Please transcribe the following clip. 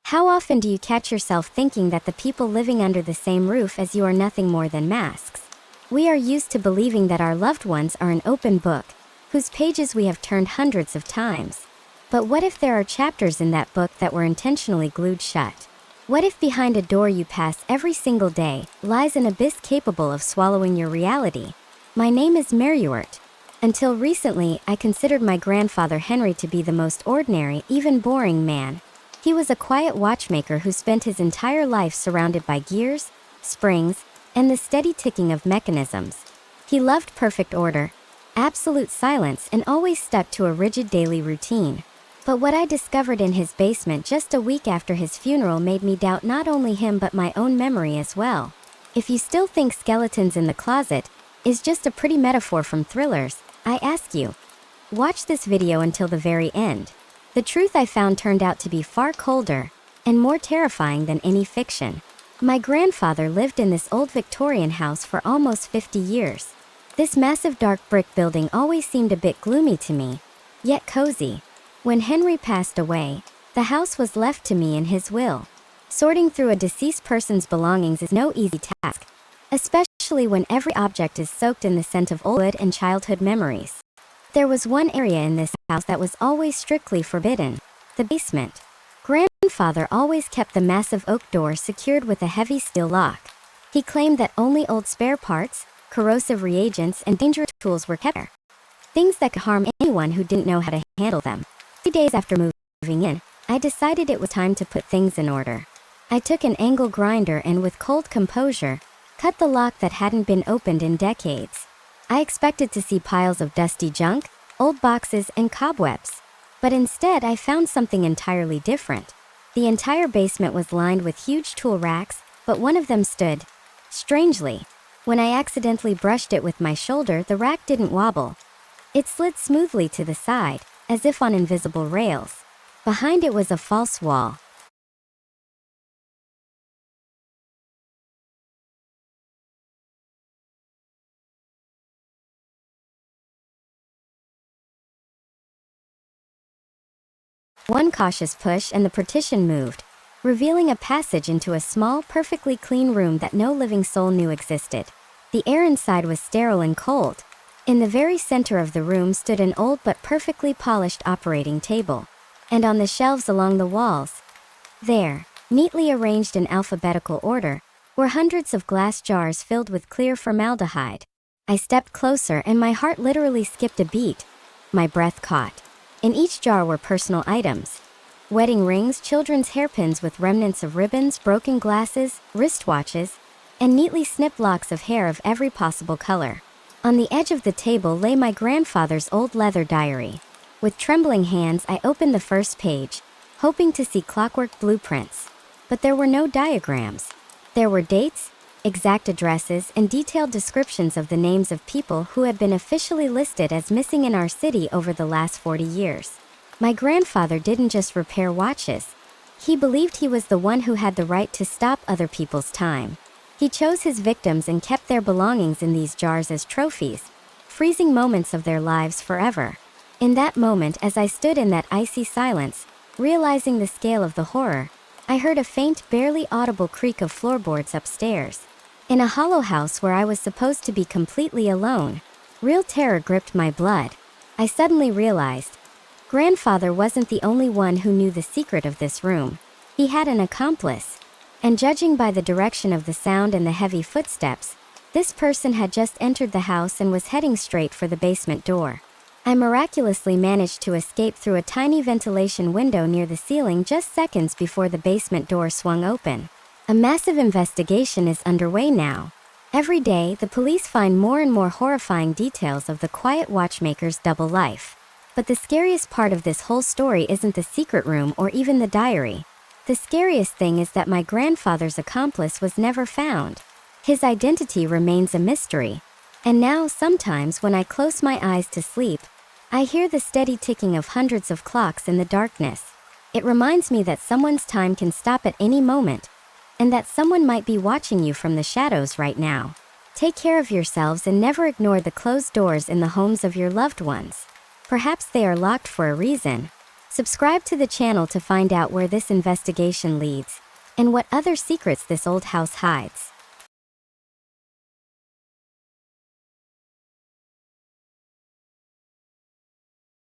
How often do you catch yourself thinking that the people living under the same roof as you are nothing more than masks? We are used to believing that our loved ones are an open book, whose pages we have turned hundreds of times. But what if there are chapters in that book that were intentionally glued shut? What if behind a door you pass every single day lies an abyss capable of swallowing your reality? My name is Merriwert. Until recently, I considered my grandfather Henry to be the most ordinary, even boring man. He was a quiet watchmaker who spent his entire life surrounded by gears, springs, and the steady ticking of mechanisms. He loved perfect order, absolute silence, and always stuck to a rigid daily routine. But what I discovered in his basement just a week after his funeral made me doubt not only him but my own memory as well. If you still think skeletons in the closet is just a pretty metaphor from thrillers, I ask you, watch this video until the very end. The truth I found turned out to be far colder and more terrifying than any fiction. My grandfather lived in this old Victorian house for almost 50 years. This massive dark brick building always seemed a bit gloomy to me, yet cozy. When Henry passed away, the house was left to me in his will. Sorting through a deceased person's belongings is no easy task, especially when every object is soaked in the scent of old wood and childhood memories. There was one area in this house that was always strictly forbidden: the basement. Grandfather always kept the massive oak door secured with a heavy steel lock. He claimed that only old spare parts, corrosive reagents, and dangerous tools were kept there. Things that could harm anyone who didn't know how to handle them. 3 days after moving in, I decided it was time to put things in order. I took an angle grinder and with cold composure, cut the lock that hadn't been opened in decades. I expected to see piles of dusty junk, old boxes, and cobwebs. But instead, I found something entirely different. The entire basement was lined with huge tool racks, but one of them stood. Strangely, when I accidentally brushed it with my shoulder, the rack didn't wobble. It slid smoothly to the side, as if on invisible rails. Behind it was a false wall. One cautious push and the partition moved, revealing a passage into a small, perfectly clean room that no living soul knew existed. The air inside was sterile and cold. In the very center of the room stood an old but perfectly polished operating table. And on the shelves along the walls, there, neatly arranged in alphabetical order, were hundreds of glass jars filled with clear formaldehyde. I stepped closer and my heart literally skipped a beat. My breath caught. In each jar were personal items: wedding rings, children's hairpins with remnants of ribbons, broken glasses, wristwatches, and neatly snipped locks of hair of every possible color. On the edge of the table lay my grandfather's old leather diary. With trembling hands, I opened the first page, hoping to see clockwork blueprints. But there were no diagrams. There were dates, exact addresses, and detailed descriptions of the names of people who had been officially listed as missing in our city over the last 40 years. My grandfather didn't just repair watches. He believed he was the one who had the right to stop other people's time. He chose his victims and kept their belongings in these jars as trophies, freezing moments of their lives forever. In that moment, as I stood in that icy silence, realizing the scale of the horror, I heard a faint, barely audible creak of floorboards upstairs. In a hollow house where I was supposed to be completely alone, real terror gripped my blood. I suddenly realized, Grandfather wasn't the only one who knew the secret of this room. He had an accomplice. And judging by the direction of the sound and the heavy footsteps, this person had just entered the house and was heading straight for the basement door. I miraculously managed to escape through a tiny ventilation window near the ceiling just seconds before the basement door swung open. A massive investigation is underway now. Every day, the police find more and more horrifying details of the quiet watchmaker's double life. But the scariest part of this whole story isn't the secret room or even the diary. The scariest thing is that my grandfather's accomplice was never found. His identity remains a mystery. And now, sometimes when I close my eyes to sleep, I hear the steady ticking of hundreds of clocks in the darkness. It reminds me that someone's time can stop at any moment, and that someone might be watching you from the shadows right now. Take care of yourselves and never ignore the closed doors in the homes of your loved ones. Perhaps they are locked for a reason. Subscribe to the channel to find out where this investigation leads and what other secrets this old house hides.